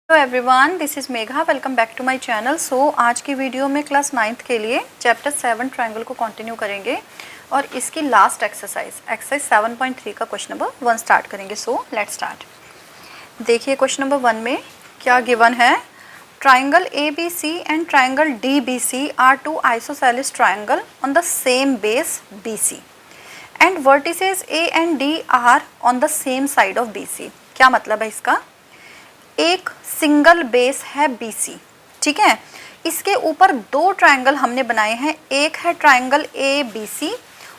Hello everyone, this is Megha. Welcome back to my channel. So आज की video में class 9th के लिए चैप्टर 7 ट्रायंगल को कंटिन्यू करेंगे और इसकी लास्ट एक्सरसाइज 7.3 का क्वेश्चन नंबर 1 स्टार्ट करेंगे। So let's start. देखिए क्वेश्चन नंबर 1 में क्या गिवन है। Triangle ABC and triangle DBC are two isosceles triangle on the same base BC and vertices A and D are on the same side of BC। क्या मतलब है इसका? एक single base है BC, ठीक है। इसके ऊपर दो ट्रायंगल हमने बनाए हैं, एक है ट्रायंगल ABC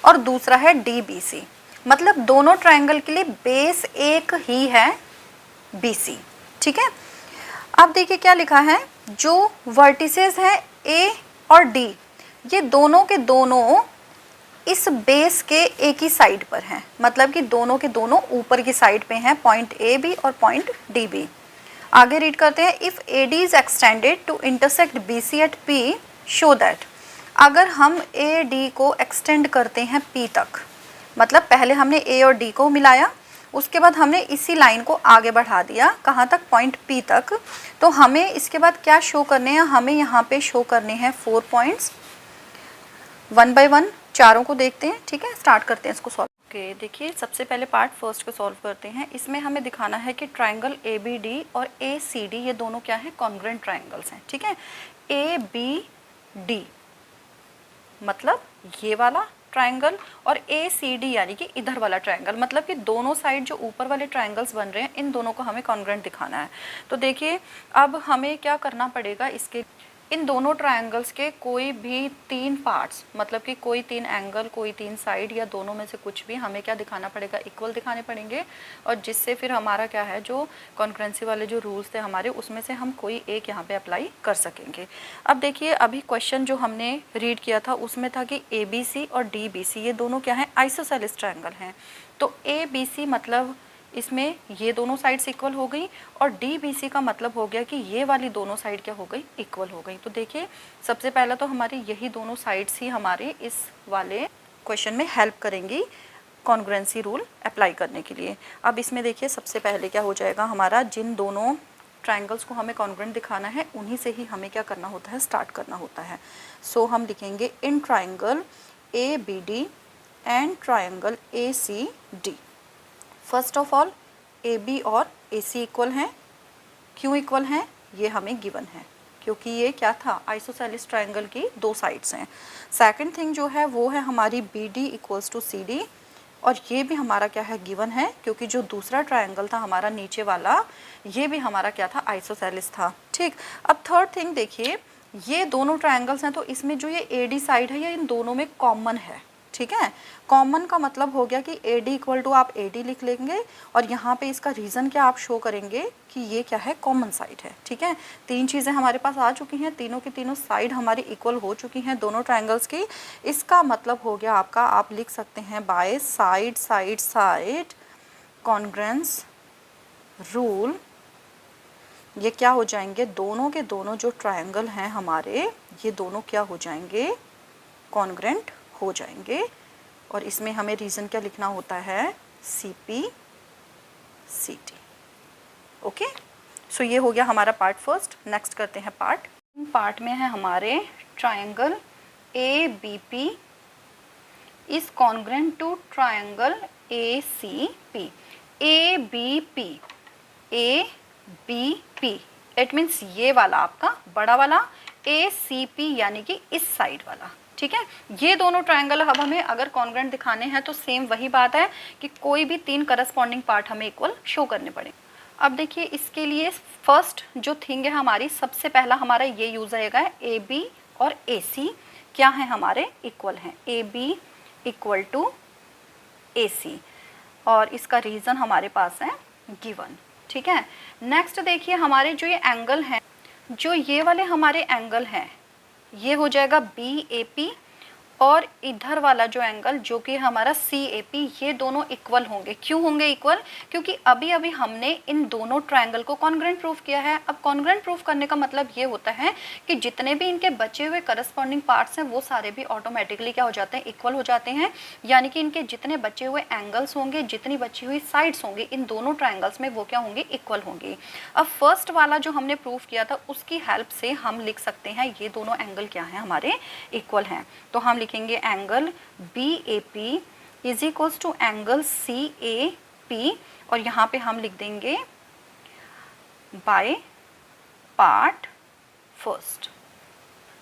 और दूसरा है DBC। मतलब दोनों ट्रायंगल के लिए बेस एक ही है BC, ठीक है। अब देखिए क्या लिखा है, जो वर्टिसेस हैं A और D, ये दोनों के दोनों इस बेस के एक ही साइड पर हैं, मतलब कि दोनों के दोनों ऊपर की साइड पे हैं, पॉइंट AB और पॉइंट DB। आगे रीड करते हैं। If AD is extended to intersect BC at P, show that. अगर हम AD को एक्सटेंड करते हैं P तक, मतलब पहले हमने A और D को मिलाया, उसके बाद हमने इसी लाइन को आगे बढ़ा दिया, कहाँ तक? पॉइंट P तक। तो हमें इसके बाद क्या शो करने हैं? हमें यहाँ पे शो करने हैं 4 पॉइंट्स। 1 बाय 1 चारों को देखते हैं, ठीक है। स्टार्ट करते हैं इसको सॉल्व। ओके, देखिए सबसे पहले पार्ट फर्स्ट को सॉल्व करते हैं। इसमें हमें दिखाना है कि ट्रायंगल ABD और ACD ये दोनों क्या है? कॉन्ग्रुएंट ट्रायंगल्स हैं, ठीक है। ABD मतलब ये वाला ट्रायंगल और ACD यानी कि इधर वाला ट्रायंगल, मतलब कि दोनों साइड जो ऊपर वाले ट्रायंगल्स बन रहे हैं, इन दोनों को हमें कॉन्ग्रुएंट दिखाना है। तो देखिए अब हमें क्या करना पड़ेगा, इसके इन दोनों ट्रायंगल्स के कोई भी 3 पार्ट्स, मतलब कि कोई 3 एंगल, कोई 3 साइड या दोनों में से कुछ भी हमें क्या दिखाना पड़ेगा? इक्वल दिखाने पड़ेंगे। और जिससे फिर हमारा क्या है, जो कॉन्करेंसी वाले जो रूल्स थे हमारे, उसमें से हम कोई एक यहाँ पे अप्लाई कर सकेंगे। अब देखिए अभी क्वेश्चन जो हमने रीड किया था उसमें था कि ABC और DBC ये दोनों क्या है? आइसोसेलेस ट्रायंगल हैं। तो ABC मतलब इसमें ये दोनों साइड्स इक्वल हो गई, और DBC का मतलब हो गया कि ये वाली दोनों साइड क्या हो गई? इक्वल हो गई। तो देखिए सबसे पहला तो हमारी यही दोनों साइड्स ही हमारे इस वाले क्वेश्चन में हेल्प करेंगी कॉन्ग्रुएंसी रूल अप्लाई करने के लिए। अब इसमें देखिए सबसे पहले क्या हो जाएगा हमारा, जिन दोनों ट्रायंगल्स को हमें कॉन्ग्रुएंट दिखाना है उन्हीं से ही हमें क्या करना होता है? स्टार्ट करना होता है। सो हम लिखेंगे in triangle ABD and triangle ACD। First of all AB और AC इक्वल हैं। क्यों इक्वल हैं? ये हमें गिवन है, क्योंकि ये क्या था? आइसोसेलेस ट्रायंगल की दो साइड्स हैं। सेकंड थिंग जो है वो है हमारी BD इक्वल्स टू CD, और ये भी हमारा क्या है? गिवन है, क्योंकि जो दूसरा ट्रायंगल था हमारा नीचे वाला, ये भी हमारा क्या था? आइसोसेलेस था, ठीक। अब थर्ड थिंग देखिए, ये दोनों ट्रायंगल्स हैं तो इसमें जो ये AD साइड है ये इन दोनों में कॉमन है, ठीक है। कॉमन का मतलब हो गया कि AD इक्वल टू आप AD लिख लेंगे, और यहाँ पे इसका रीज़न क्या आप शो करेंगे कि ये क्या है? कॉमन साइड है, ठीक है। तीन चीज़ें हमारे पास आ चुकी हैं, तीनों की तीनों साइड हमारी इक्वल हो चुकी हैं दोनों ट्रायंगल्स की। इसका मतलब हो गया आपका, आप लिख सकते हैं by side side side congruence rule. ये क्या हो जाएंगे? दोनों के दोनों जो ट्रायंगल हैं हमारे, ये दोनों क्या हो जाएंगे? कॉन्ग्रुएंट हो जाएंगे। और इसमें हमें रीज़न क्या लिखना होता है? CP CT। ओके, सो ये हो गया हमारा पार्ट फर्स्ट। नेक्स्ट करते हैं पार्ट में है हमारे triangle ABP is congruent to triangle ACP। ABP it means ये वाला आपका बड़ा वाला, ACP यानी कि इस साइड वाला, ठीक है। ये दोनों ट्रायंगल अब हमें अगर कॉन्ग्रुएंट दिखाने हैं तो सेम वही बात है कि कोई भी 3 करस्पॉन्डिंग पार्ट हमें इक्वल शो करने पड़े। अब देखिए इसके लिए फर्स्ट जो थिंग है हमारी, सबसे पहला हमारा ये यूज रहेगा AB और AC क्या है? हमारे इक्वल हैं। AB इक्वल टू AC, और इसका रीज़न हमारे पास है गिवन, ठीक है। नेक्स्ट देखिए हमारे जो ये एंगल हैं, जो ये वाले हमारे एंगल हैं, ये हो जाएगा BAP, और इधर वाला जो एंगल जो कि हमारा CAP, ये दोनों इक्वल होंगे। क्यों होंगे इक्वल? क्योंकि अभी अभी हमने इन दोनों ट्रायंगल को कॉन्ग्रुएंट प्रूफ किया है। अब कॉन्ग्रुएंट प्रूफ करने का मतलब ये होता है कि जितने भी इनके बचे हुए करस्पॉन्डिंग पार्ट्स हैं वो सारे भी ऑटोमेटिकली क्या हो जाते हैं, इक्वल हो जाते हैं। यानी कि इनके जितने बचे हुए एंगल्स होंगे, जितनी बची हुई साइड्स होंगी इन दोनों ट्रायंगल्स में, वो क्या होंगे, इक्वल होंगी। अब फर्स्ट वाला जो हमने प्रूफ किया था उसकी हेल्प से हम लिख सकते हैं ये दोनों एंगल क्या हैं, हमारे इक्वल हैं। तो हम लिखेंगे angle BAP is equals to angle CAP, और यहाँ पे हम लिख देंगे बाय पार्ट फर्स्ट।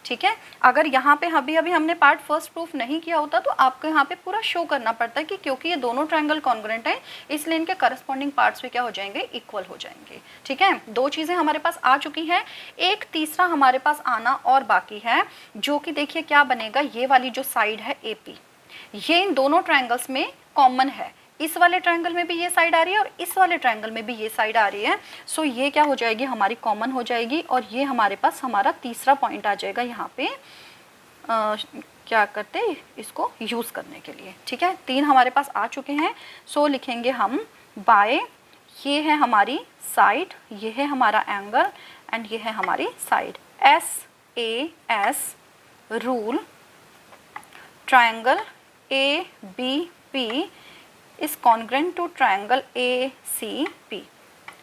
ठीक है, अगर यहाँ पे अभी अभी हमने पार्ट फर्स्ट प्रूफ नहीं किया होता तो आपको यहाँ पे पूरा शो करना पड़ता है कि क्योंकि ये दोनों ट्रायंगल कॉन्ग्रुएंट हैं इसलिए इनके करस्पॉन्डिंग पार्ट्स भी क्या हो जाएंगे, इक्वल हो जाएंगे। ठीक है, दो चीज़ें हमारे पास आ चुकी हैं, एक तीसरा हमारे पास आना और बाकी है, जो कि देखिए क्या बनेगा, ये वाली जो साइड है AP, ये इन दोनों ट्रायंगल्स में कॉमन है। इस वाले ट्रायंगल में भी ये साइड आ रही है और इस वाले ट्रायंगल में भी ये साइड आ रही है। सो ये क्या हो जाएगी, हमारी कॉमन हो जाएगी, और ये हमारे पास हमारा तीसरा पॉइंट आ जाएगा यहाँ पे क्या करते हैं इसको यूज़ करने के लिए। ठीक है, तीन हमारे पास आ चुके हैं। सो लिखेंगे हम बाय, ये है हमारी साइड, ये है हमारा एंगल एंड ये है हमारी side. SAS rule triangle ABP is congruent to triangle ACP,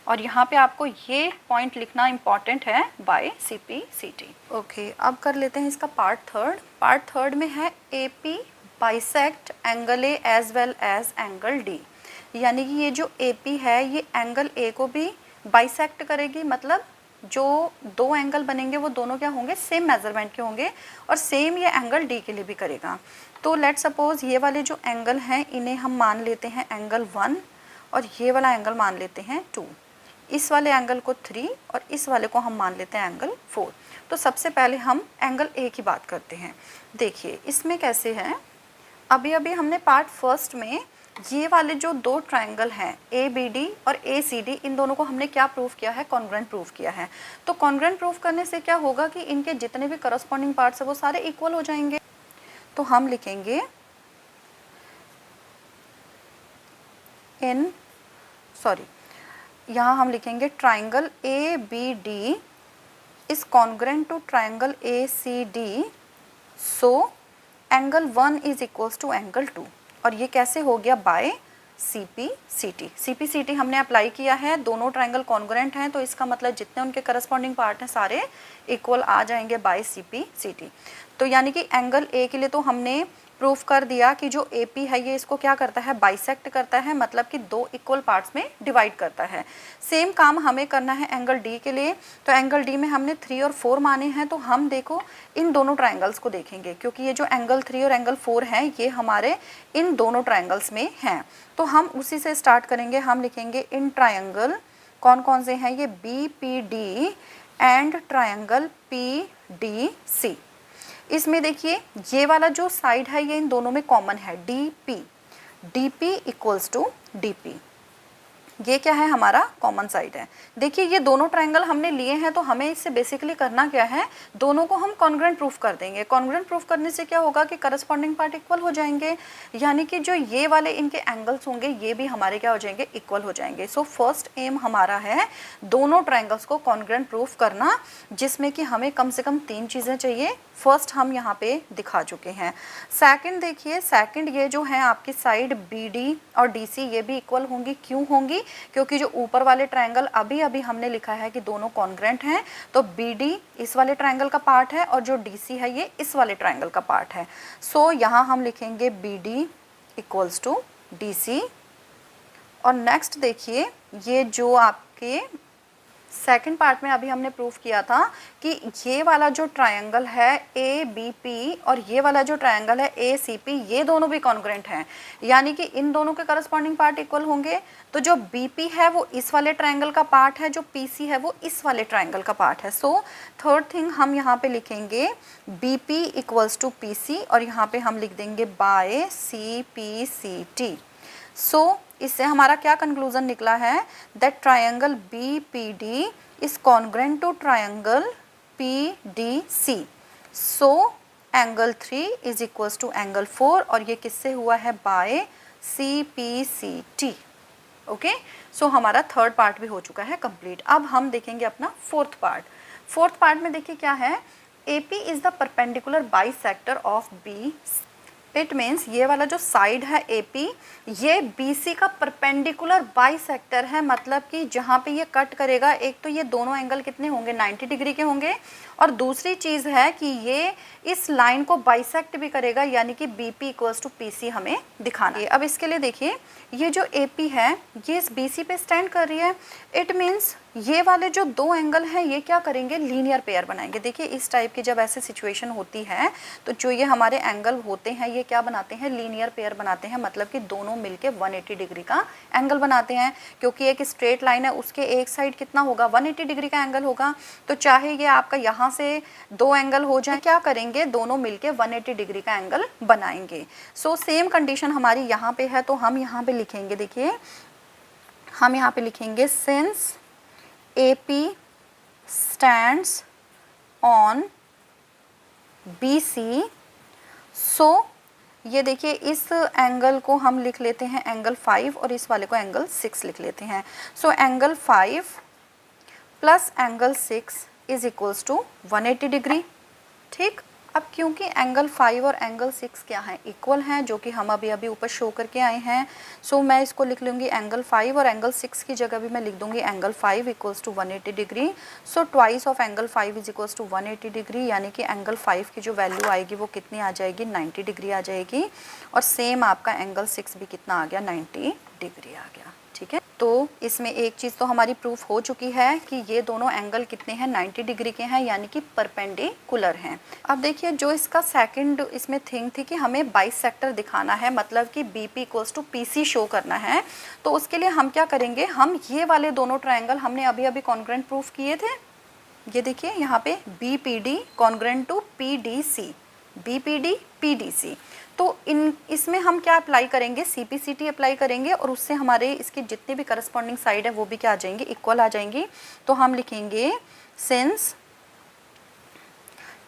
और यहाँ पे आपको ये पॉइंट लिखना इम्पॉर्टेंट है बाय CP/CT। ओके, अब कर लेते हैं इसका पार्ट थर्ड। पार्ट थर्ड में है AP bisect angle A as well as angle D, यानी कि ये जो AP है ये एंगल A को भी बाइसेक्ट करेगी, मतलब जो दो एंगल बनेंगे वो दोनों क्या होंगे, सेम मेजरमेंट के होंगे, और सेम ये एंगल D के लिए भी करेगा। तो लेट सपोज ये वाले जो एंगल हैं इन्हें हम मान लेते हैं एंगल 1, और ये वाला एंगल मान लेते हैं 2, इस वाले एंगल को 3 और इस वाले को हम मान लेते हैं एंगल 4। तो सबसे पहले हम एंगल A की बात करते हैं। देखिए इसमें कैसे है, अभी अभी हमने पार्ट फर्स्ट में ये वाले जो दो ट्रायंगल हैं ABD और ACD, इन दोनों को हमने क्या प्रूफ किया है, कॉन्ग्रुएंट प्रूफ किया है। तो कॉन्ग्रुएंट प्रूफ करने से क्या होगा कि इनके जितने भी करस्पॉन्डिंग पार्ट्स है वो सारे इक्वल हो जाएंगे। तो हम लिखेंगे यहाँ हम लिखेंगे triangle ABD is congruent to triangle ACD, so angle 1 is equals to angle 2, और ये कैसे हो गया, बाय CP/CT। CP/CT हमने अप्लाई किया है, दोनों ट्रायंगल कॉन्ग्रुएंट हैं, तो इसका मतलब जितने उनके करस्पॉन्डिंग पार्ट हैं सारे इक्वल आ जाएंगे बाय CP/CT। तो यानी कि एंगल A के लिए तो हमने प्रूफ कर दिया कि जो AP है ये इसको क्या करता है, बाइसेक्ट करता है, मतलब कि दो इक्वल पार्ट्स में डिवाइड करता है। सेम काम हमें करना है एंगल D के लिए। तो एंगल D में हमने 3 और 4 माने हैं, तो हम देखो इन दोनों ट्रायंगल्स को देखेंगे, क्योंकि ये जो एंगल 3 और एंगल 4 हैं ये हमारे इन दोनों ट्रायंगल्स में हैं। तो हम उसी से स्टार्ट करेंगे, हम लिखेंगे इन ट्रायंगल, कौन कौन से हैं ये, BPD एंड ट्रायंगल PDC। इसमें देखिए ये वाला जो साइड है ये इन दोनों में कॉमन है, DP इक्वल्स टू DP, ये क्या है, हमारा कॉमन साइड है। देखिए ये दोनों ट्रायंगल हमने लिए हैं, तो हमें इससे बेसिकली करना क्या है, दोनों को हम कॉन्ग्रुएंट प्रूफ कर देंगे। कॉन्ग्रुएंट प्रूफ करने से क्या होगा कि करस्पॉन्डिंग पार्ट इक्वल हो जाएंगे, यानी कि जो ये वाले इनके एंगल्स होंगे ये भी हमारे क्या हो जाएंगे, इक्वल हो जाएंगे। सो फर्स्ट एम हमारा है दोनों ट्रायंगल्स को कॉन्ग्रुएंट प्रूफ करना, जिसमें कि हमें कम से कम 3 चीज़ें चाहिए। फर्स्ट हम यहाँ पे दिखा चुके हैं। सेकंड देखिए, सेकंड ये जो है आपकी साइड BD और DC ये भी इक्वल होंगी। क्यों होंगी, क्योंकि जो ऊपर वाले ट्रायंगल अभी अभी हमने लिखा है कि दोनों कॉन्ग्रुएंट हैं, तो BD इस वाले ट्रायंगल का पार्ट है और जो DC है ये इस वाले ट्रायंगल का पार्ट है। सो यहाँ हम लिखेंगे BD इक्वल्स टू DC। और नेक्स्ट देखिए ये जो आपके सेकंड पार्ट में अभी हमने प्रूफ किया था कि ये वाला जो ट्रायंगल है ABP और ये वाला जो ट्रायंगल है ACP, ये दोनों भी कॉन्ग्रुएंट हैं, यानी कि इन दोनों के करस्पॉन्डिंग पार्ट इक्वल होंगे। तो जो BP है वो इस वाले ट्रायंगल का पार्ट है, जो PC है वो इस वाले ट्रायंगल का पार्ट है। सो थर्ड थिंग हम यहाँ पे लिखेंगे BP इक्वल्स टू PC, और यहाँ पे हम लिख देंगे बाय CP/CT। सो इससे हमारा क्या कंक्लूजन निकला है, that triangle BPD is congruent to triangle PDC। So angle 3 is equals to angle 4 और ये किससे हुआ है? Bye CPCT। ओके, सो हमारा थर्ड पार्ट भी हो चुका है कंप्लीट। अब हम देखेंगे अपना फोर्थ पार्ट। फोर्थ पार्ट में देखिए क्या है, AP is the perpendicular bisector of B। It means ये वाला जो साइड है AP, ये BC का परपेंडिकुलर बाइसेक्टर है, मतलब कि जहाँ पे ये कट करेगा, एक तो ये दोनों एंगल कितने होंगे? 90 डिग्री के होंगे, और दूसरी चीज़ है कि ये इस लाइन को बाइसेक्ट भी करेगा, यानी कि BP इक्वल्स टू PC हमें दिखाना है। अब इसके लिए देखिए, ये जो AP है ये इस BC पे स्टैंड कर रही है। इट मीन्स ये वाले जो दो एंगल हैं ये क्या करेंगे? लीनियर पेयर बनाएंगे। देखिए इस टाइप की जब ऐसे सिचुएशन होती है तो जो ये हमारे एंगल होते हैं ये क्या बनाते हैं? लीनियर पेयर बनाते हैं, मतलब कि दोनों मिलके 180 डिग्री का एंगल बनाते हैं। क्योंकि एक स्ट्रेट लाइन है, उसके एक साइड कितना होगा? 180 डिग्री का एंगल होगा। तो चाहे ये आपका यहाँ से दो एंगल हो जाए, क्या करेंगे? दोनों मिलके 180 डिग्री का एंगल बनाएंगे। सो सेम कंडीशन हमारी यहाँ पे है, तो हम यहाँ पे लिखेंगे, देखिए हम यहाँ पे लिखेंगे since AP stands on BC, सो ये देखिए इस एंगल को हम लिख लेते हैं एंगल 5 और इस वाले को एंगल 6 लिख लेते हैं। So angle 5 plus angle 6 is equals to 180 degree. ठीक, अब क्योंकि एंगल 5 और एंगल 6 क्या हैं? इक्वल हैं, जो कि हम अभी अभी ऊपर शो करके आए हैं। सो मैं इसको लिख लूँगी एंगल 5 और एंगल 6 की जगह भी मैं लिख दूँगी angle 5 equals to 180 degree. So twice of angle 5 is equals to 180 degree, यानी कि एंगल 5 की जो वैल्यू आएगी वो कितनी आ जाएगी? 90 डिग्री आ जाएगी। और सेम आपका एंगल 6 भी कितना आ गया? 90 डिग्री आ गया। ठीक है, तो इसमें एक चीज़ तो हमारी प्रूफ हो चुकी है कि ये दोनों एंगल कितने हैं? 90 डिग्री के हैं, यानी कि परपेंडिकुलर हैं। अब देखिए जो इसका सेकंड इसमें थिंग थी कि हमें बाइसेक्टर दिखाना है, मतलब कि BP equals to PC show करना है। तो उसके लिए हम क्या करेंगे? हम ये वाले दोनों ट्रायंगल हमने अभी अभी कॉन्ग्रुएंट प्रूफ किए थे। ये देखिए यहाँ पे BPD congruent to PDC, BPD PDC। तो इसमें हम क्या अप्लाई करेंगे? CPCT अप्लाई करेंगे, और उससे हमारे इसकी जितनी भी करस्पॉन्डिंग साइड है वो भी क्या आ जाएंगी? इक्वल आ जाएंगी। तो हम लिखेंगे since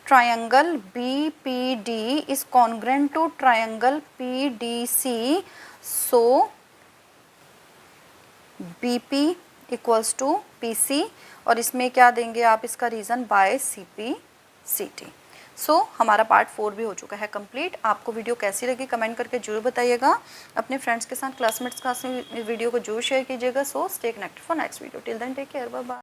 triangle BPD is congruent to triangle PDC, so BP equals to PC, और इसमें क्या देंगे आप इसका रीज़न? Bye CPCT। सो हमारा पार्ट 4 भी हो चुका है कंप्लीट। आपको वीडियो कैसी लगी कमेंट करके जरूर बताइएगा। अपने फ्रेंड्स के साथ, क्लासमेट्स के साथ वीडियो को जरूर शेयर कीजिएगा। So stay connected for next video. Till then take care, bye bye.